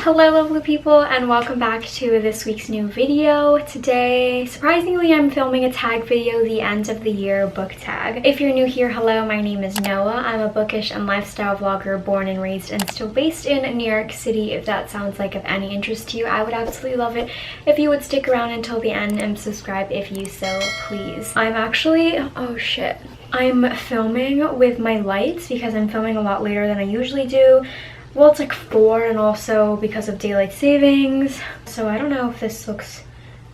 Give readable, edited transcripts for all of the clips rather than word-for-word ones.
Hello lovely people, and welcome back to this week's new video. Today, surprisingly, I'm filming a tag video, the end of the year book tag. If you're new here, hello, my name is Noah. I'm a bookish and lifestyle vlogger born and raised and still based in New York City. If that sounds like of any interest to you, I would absolutely love it if you would stick around until the end and subscribe if you so please. I'm actually, oh shit, I'm filming with my lights because I'm filming a lot later than I usually do. Well, it's like 4, and also because of daylight savings. So I don't know if this looks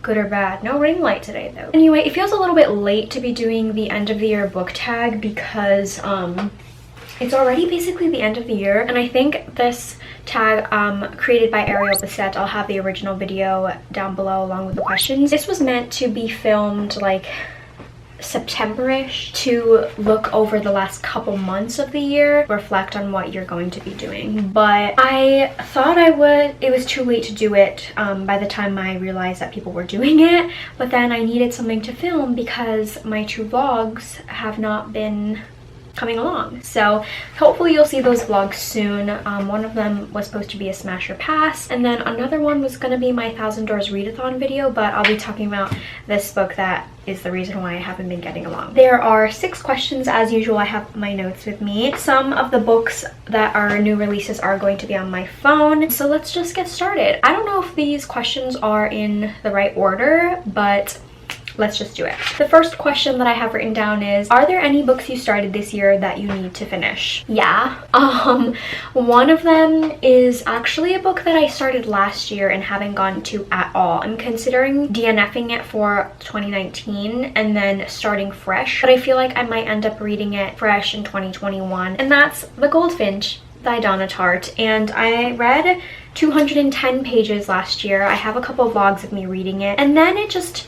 good or bad. No ring light today though. Anyway, it feels a little bit late to be doing the end of the year book tag because it's already basically the end of the year. And I think this tag created by Ariel Bissett, I'll have the original video down below along with the questions. This was meant to be filmed like September-ish to look over the last couple months of the year, reflect on what you're going to be doing. But I thought it was too late to do it by the time I realized that people were doing it, but then I needed something to film because my 2 vlogs have not been coming along. So hopefully you'll see those vlogs soon. One of them was supposed to be a smash or pass, and then another one was going to be my 1,000 Doors readathon video, but I'll be talking about this book that is the reason why I haven't been getting along. There are 6 questions as usual. I have my notes with me. Some of the books that are new releases are going to be on my phone, so let's just get started. I don't know if these questions are in the right order, but let's just do it. The first question that I have written down is, are there any books you started this year that you need to finish? Yeah. One of them is actually a book that I started last year and haven't gone to at all. I'm considering DNFing it for 2019 and then starting fresh, but I feel like I might end up reading it fresh in 2021, and that's The Goldfinch by Donna Tartt. And I read 210 pages last year. I have a couple vlogs of me reading it, and then it just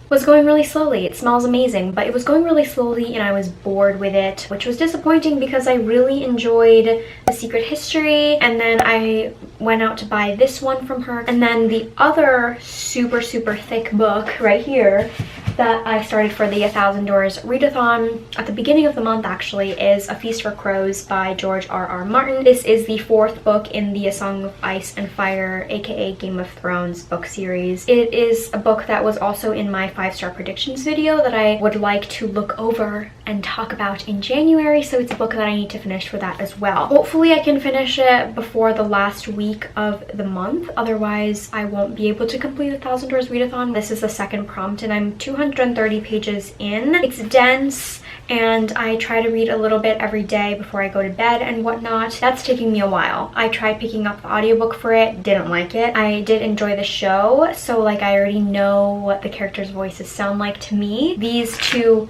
was going really slowly. It smells amazing, but it was going really slowly and I was bored with it, which was disappointing because I really enjoyed The Secret History, and then I went out to buy this one from her. And then the other super thick book right here that I started for the 1,000 Doors readathon at the beginning of the month actually is A Feast for Crows by George R.R. Martin. This is the 4th book in the A Song of Ice and Fire, aka Game of Thrones book series. It is a book that was also in my 5-star predictions video that I would like to look over and talk about in January, so it's a book that I need to finish for that as well. Hopefully I can finish it before the last week of the month, otherwise I won't be able to complete 1,000 Doors readathon. This is the second prompt and I'm 230 pages in. It's dense and I try to read a little bit every day before I go to bed and whatnot. That's taking me a while. I tried picking up the audiobook for it, didn't like it. I did enjoy the show, so like I already know what the characters' voices sound like to me. These 2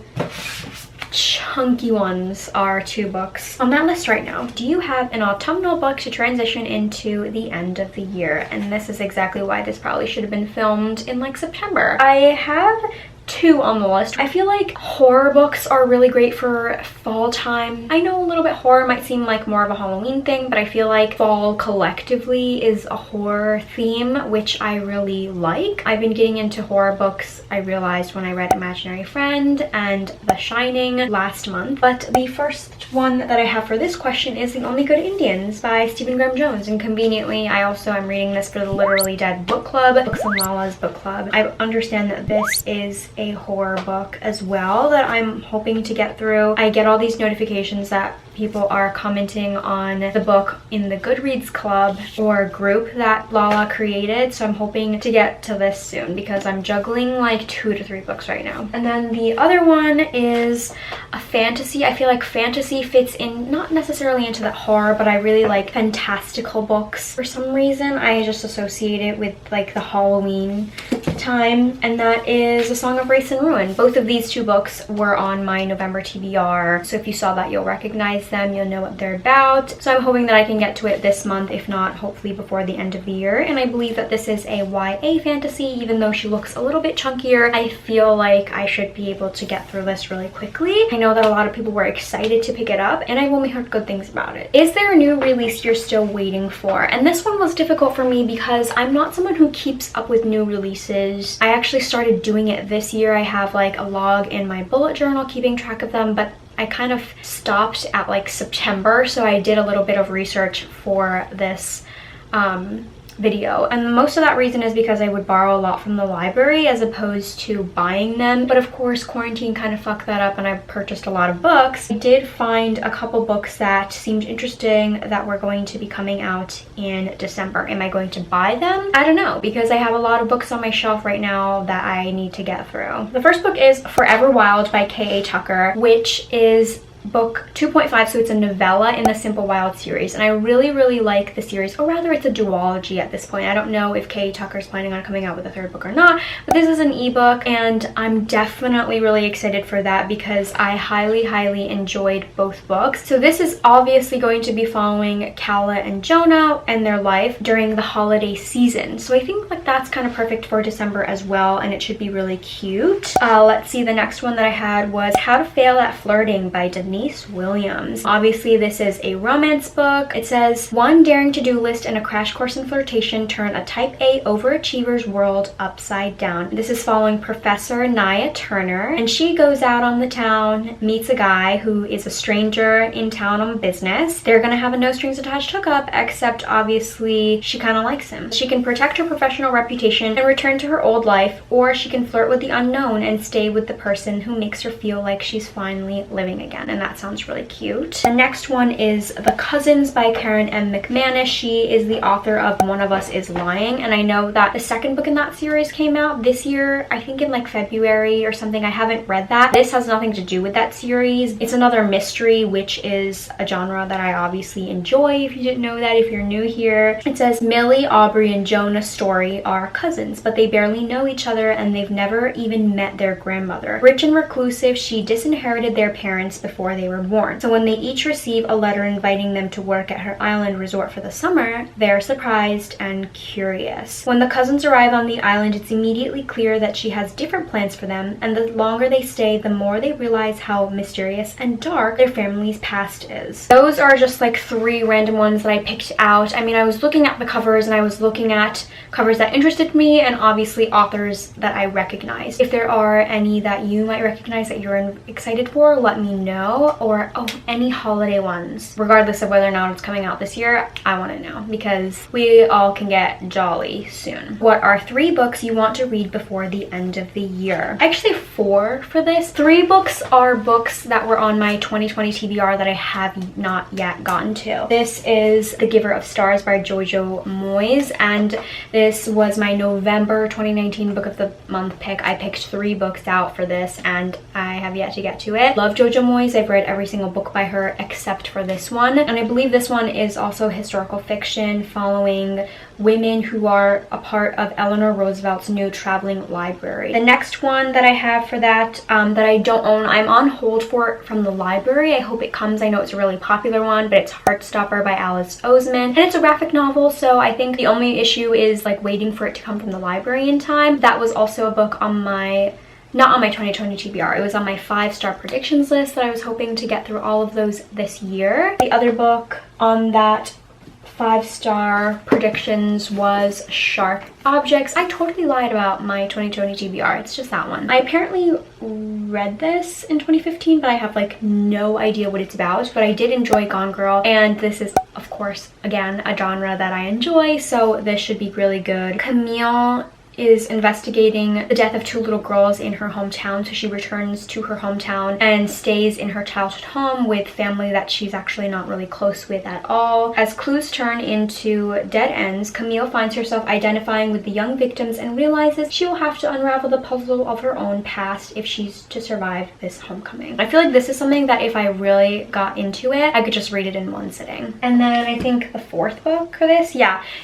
chunky ones are 2 books on that list right now. Do you have an autumnal book to transition into the end of the year? And this is exactly why this probably should have been filmed in like September. I have 2 on the list. I feel like horror books are really great for fall time. I know a little bit horror might seem like more of a Halloween thing, but I feel like fall collectively is a horror theme, which I really like. I've been getting into horror books, I realized, when I read Imaginary Friend and The Shining last month. But the first one that I have for this question is The Only Good Indians by Stephen Graham Jones, and conveniently I also am reading this for the Literally Dead book club, Books and Lala's book club. I understand that this is a horror book as well that I'm hoping to get through. I get all these notifications that people are commenting on the book in the Goodreads club or group that Lala created, so I'm hoping to get to this soon because I'm juggling like 2 to 3 books right now. And then the other one is a fantasy. I feel like fantasy fits in, not necessarily into that horror, but I really like fantastical books. For some reason I just associate it with like the Halloween time, and that is A Song of Wraiths and Ruin. Both of these 2 books were on my November TBR, so if you saw that you'll recognize them, you'll know what they're about. So I'm hoping that I can get to it this month, if not hopefully before the end of the year. And I believe that this is a YA fantasy. Even though she looks a little bit chunkier, I feel like I should be able to get through this really quickly. I know that a lot of people were excited to pick it up and I've only heard good things about it. Is there a new release you're still waiting for? And this one was difficult for me because I'm not someone who keeps up with new releases. I actually started doing it this year. I have like a log in my bullet journal keeping track of them, but I kind of stopped at like September, so I did a little bit of research for this video, and most of that reason is because I would borrow a lot from the library as opposed to buying them. But of course quarantine kind of fucked that up and I purchased a lot of books. I did find a couple books that seemed interesting that were going to be coming out in December. Am I going to buy them? I don't know, because I have a lot of books on my shelf right now that I need to get through. The first book is Forever Wild by K.A. Tucker, which is book 2.5, so it's a novella in the Simple Wild series, and I really like the series, or rather it's a duology at this point. I don't know if K.A. Tucker's planning on coming out with a third book or not, but this is an ebook and I'm definitely really excited for that because I highly enjoyed both books. So this is obviously going to be following Calla and Jonah and their life during the holiday season, so I think like that's kind of perfect for December as well, and it should be really cute. Let's see, the next one that I had was How to Fail at Flirting by Denise Williams. Obviously this is a romance book. It says, one daring to-do list and a crash course in flirtation turn a type A overachiever's world upside down. This is following Professor Nia Turner, and she goes out on the town, meets a guy who is a stranger in town on business. They're gonna have a no strings attached hookup, except obviously she kind of likes him. She can protect her professional reputation and return to her old life, or she can flirt with the unknown and stay with the person who makes her feel like she's finally living again. And that sounds really cute. The next one is The Cousins by Karen M. McManus. She is the author of One of Us is Lying, and I know that the second book in that series came out this year, I think in like February or something. I haven't read that. This has nothing to do with that series. It's another mystery, which is a genre that I obviously enjoy, if you didn't know that, if you're new here. It says, Millie, Aubrey, and Jonah Story are cousins, but they barely know each other and they've never even met their grandmother. Rich and reclusive, she disinherited their parents before they were born. So when they each receive a letter inviting them to work at her island resort for the summer, they're surprised and curious. When the cousins arrive on the island, it's immediately clear that she has different plans for them, and the longer they stay, the more they realize how mysterious and dark their family's past is. Those are just like 3 random ones that I picked out. I mean, I was looking at the covers and I was looking at covers that interested me and obviously authors that I recognized. If there are any that you might recognize that you're excited for, let me know. Or any holiday ones, regardless of whether or not it's coming out this year, I want to know, because we all can get jolly soon. What are 3 books you want to read before the end of the year? Actually 4 for this. 3 books are books that were on my 2020 TBR that I have not yet gotten to. This is The Giver of Stars by Jojo Moyes, and this was my November 2019 book of the month pick. I picked 3 books out for this and I have yet to get to it. Love Jojo Moyes. I've read every single book by her except for this one, and I believe this one is also historical fiction following women who are a part of Eleanor Roosevelt's new traveling library. The next one that I have for that that I don't own, I'm on hold for it from the library. I hope it comes. I know it's a really popular one, but it's Heartstopper by Alice Oseman, and it's a graphic novel, so I think the only issue is like waiting for it to come from the library in time. That was also a book on my not on my 2020 TBR. It was on my 5-star predictions list that I was hoping to get through all of those this year. The other book on that 5-star predictions was Sharp Objects. I totally lied about my 2020 TBR. It's just that one. I apparently read this in 2015, but I have like no idea what it's about, but I did enjoy Gone Girl, and this is of course again a genre that I enjoy, so this should be really good. Camille is investigating the death of 2 little girls in her hometown, so she returns to her hometown and stays in her childhood home with family that she's actually not really close with at all. As clues turn into dead ends, Camille finds herself identifying with the young victims and realizes she will have to unravel the puzzle of her own past if she's to survive this homecoming. I feel like this is something that if I really got into it, I could just read it in one sitting. And then I think the 4th book for this,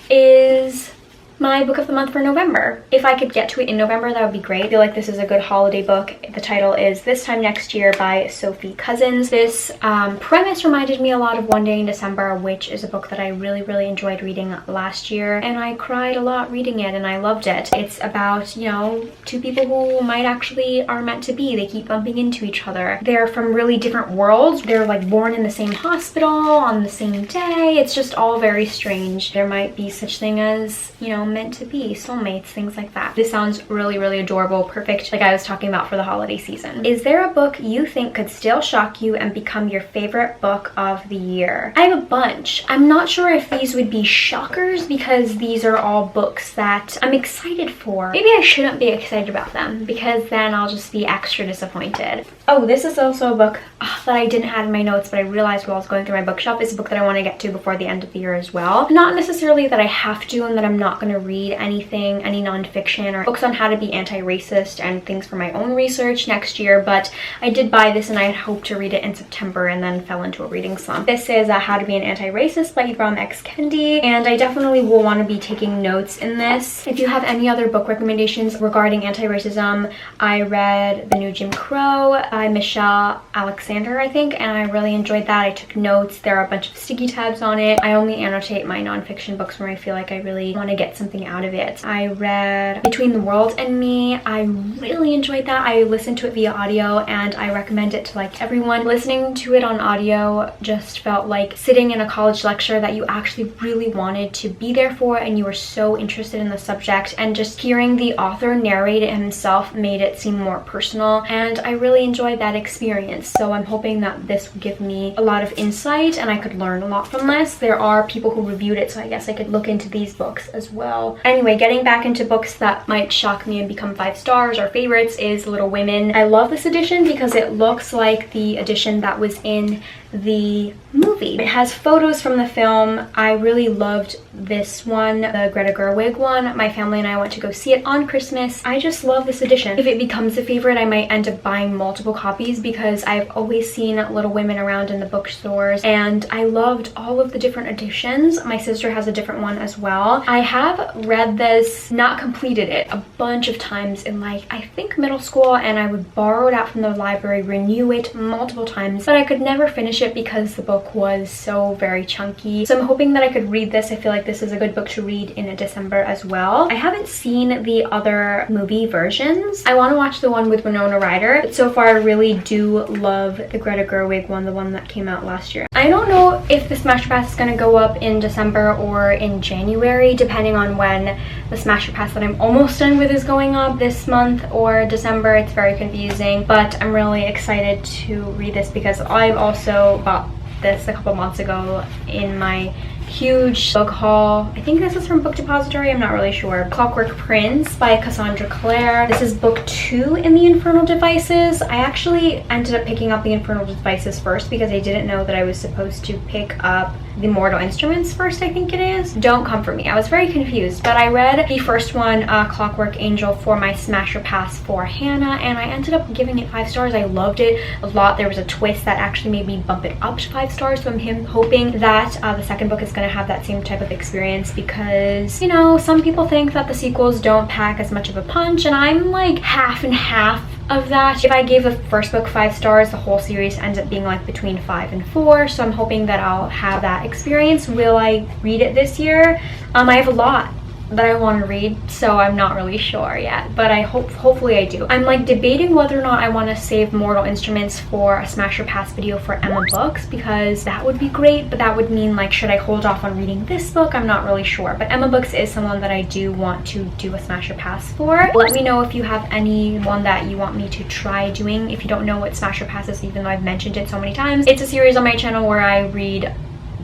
is my book of the month for November. If I could get to it in November, that would be great. I feel like this is a good holiday book. The title is This Time Next Year by Sophie Cousins. This premise reminded me a lot of One Day in December, which is a book that I really enjoyed reading last year, and I cried a lot reading it and I loved it. It's about, you know, 2 people who might actually are meant to be. They keep bumping into each other. They're from really different worlds. They're like born in the same hospital on the same day. It's just all very strange. There might be such thing as, you know, meant to be, soulmates, things like that. This sounds really, really adorable, perfect, like I was talking about for the holiday season. Is there a book you think could still shock you and become your favorite book of the year? I have a bunch. I'm not sure if these would be shockers because these are all books that I'm excited for. Maybe I shouldn't be excited about them because then I'll just be extra disappointed. Oh, this is also a book that I didn't add in my notes, but I realized while I was going through my bookshelf. It's a book that I want to get to before the end of the year as well. Not necessarily that I have to and that I'm not going to read anything, any nonfiction or books on how to be anti-racist and things for my own research next year, but I did buy this and I had hoped to read it in September and then fell into a reading slump. This is How to Be an Anti-Racist by Ibram X. Kendi, and I definitely will want to be taking notes in this. If you have any other book recommendations regarding anti-racism, I read The New Jim Crow by Michelle Alexander, I think, and I really enjoyed that. I took notes. There are a bunch of sticky tabs on it. I only annotate my nonfiction books where I feel like I really want to get something out of it. I read Between the World and Me. I really enjoyed that. I listened to it via audio and I recommend it to like everyone. Listening to it on audio just felt like sitting in a college lecture that you actually really wanted to be there for and you were so interested in the subject, and just hearing the author narrate it himself made it seem more personal, and I really enjoyed that experience. So I'm hoping that this will give me a lot of insight and I could learn a lot from this. There are people who reviewed it, so I guess I could look into these books as well. Anyway, getting back into books that might shock me and become 5 stars or favorites is Little Women. I love this edition because it looks like the edition that was in the movie. It has photos from the film. I really loved this one, the Greta Gerwig one. My family and I went to go see it on Christmas. I just love this edition. If it becomes a favorite, I might end up buying multiple copies because I've always seen Little Women around in the bookstores and I loved all of the different editions. My sister has a different one as well. I have read this, not completed it, a bunch of times in like, I think middle school, and I would borrow it out from the library, renew it multiple times, but I could never finish it because the book was so very chunky. So I'm hoping that I could read this. I feel like this is a good book to read in December as well. I haven't seen the other movie versions. I want to watch the one with Winona Ryder, but so far I really do love the Greta Gerwig one, the one that came out last year. I don't know if the Smasher Pass is going to go up in December or in January, depending on when the Smasher Pass that I'm almost done with is going up, this month or December. It's very confusing, but I'm really excited to read this because I've also bought this a couple months ago in my huge book haul. I think this is from Book Depository, I'm not really sure. Clockwork Prince by Cassandra Clare. This is book 2 in the Infernal Devices. I actually ended up picking up the Infernal Devices first because I didn't know that I was supposed to pick up the Mortal Instruments first, I think it is. Don't come for me, I was very confused, but I read the first one, Clockwork Angel, for my Smasher Pass for Hannah, and I ended up giving it 5 stars. I loved it a lot. There was a twist that actually made me bump it up to 5 stars, so I'm hoping that the second book is going to have that same type of experience because, you know, some people think that the sequels don't pack as much of a punch, and I'm like half and half of that. If I gave the first book 5 stars, the whole series ends up being like between 5 and 4, so I'm hoping that I'll have that experience. Will I read it this year? I have a lot that I want to read, so I'm not really sure yet, but I hopefully I do. I'm like debating whether or not I want to save Mortal Instruments for a Smasher Pass video for Emma Books, because that would be great, but that would mean like, should I hold off on reading this book? I'm not really sure, but Emma Books is someone that I do want to do a Smasher Pass for. Let me know if you have anyone that you want me to try doing. If you don't know what Smasher Pass is, even though I've mentioned it so many times, it's a series on my channel where I read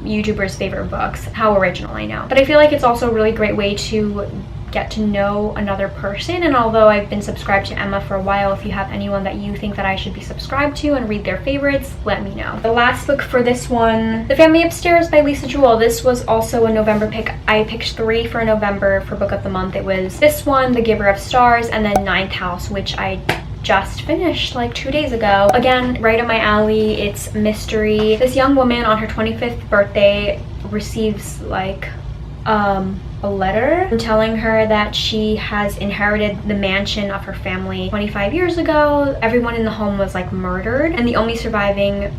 YouTubers' favorite books. How original, I know. But I feel like it's also a really great way to get to know another person, and although I've been subscribed to Emma for a while, if you have anyone that you think that I should be subscribed to and read their favorites, let me know. The last book for this one, The Family Upstairs by Lisa Jewell. This was also a November pick. I picked 3 for November for book of the month. It was this one, The Giver of Stars, and then Ninth House, which I just finished like 2 days ago. Again, right up my alley. It's mystery. This young woman on her 25th birthday receives like a letter telling her that she has inherited the mansion of her family 25 years ago. Everyone in the home was like murdered, and the only surviving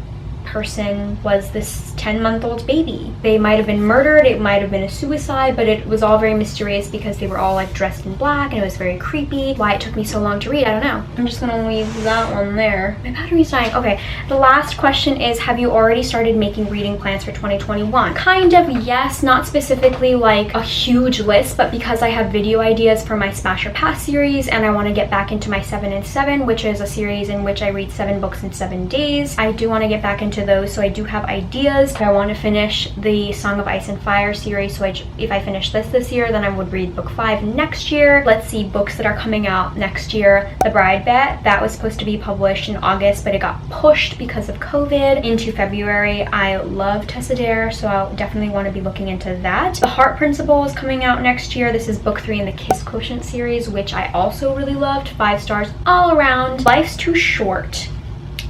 person was this 10-month-old baby. They might have been murdered, it might have been a suicide, but it was all very mysterious because they were all like dressed in black and it was very creepy. Why it took me so long to read, I don't know. I'm just gonna leave that one there. My battery's dying. Okay, the last question is, have you already started making reading plans for 2021? Kind of, yes, not specifically like a huge list, but because I have video ideas for my Smash or Pass series and I want to get back into my 7 and 7, which is a series in which I read 7 books in 7 days. I do want to get back into those, so I do have ideas. I want to finish the Song of Ice and Fire series, so if I finish this year, then I would read book 5 next year. Let's see, books that are coming out next year. The Bride Bet, that was supposed to be published in August, but it got pushed because of COVID into February. I love Tessa Dare, so I'll definitely want to be looking into that. The Heart Principle is coming out next year. This is book 3 in the Kiss Quotient series, which I also really loved. 5 stars all around. Life's Too Short.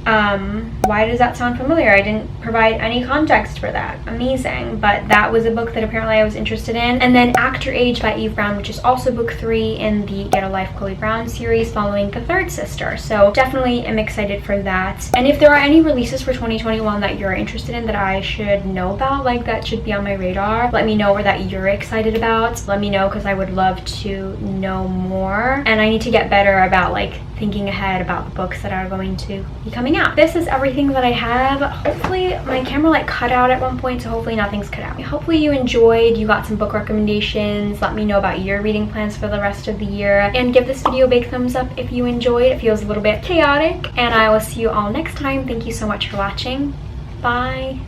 Why does that sound familiar? I didn't provide any context for that. Amazing. But that was a book that apparently I was interested in. And then Actor Age by Eve Brown, which is also book 3 in the Get a Life Chloe Brown series, following the third sister. So definitely am excited for that. And if there are any releases for 2021 that you're interested in that I should know about, like that should be on my radar, let me know, or that you're excited about. Let me know, because I would love to know more. And I need to get better about like thinking ahead about the books that are going to be coming out. This is everything that I have. Hopefully my camera like cut out at one point, so hopefully nothing's cut out. Hopefully you enjoyed, you got some book recommendations. Let me know about your reading plans for the rest of the year, and give this video a big thumbs up if you enjoyed. It feels a little bit chaotic, and I will see you all next time. Thank you so much for watching. Bye.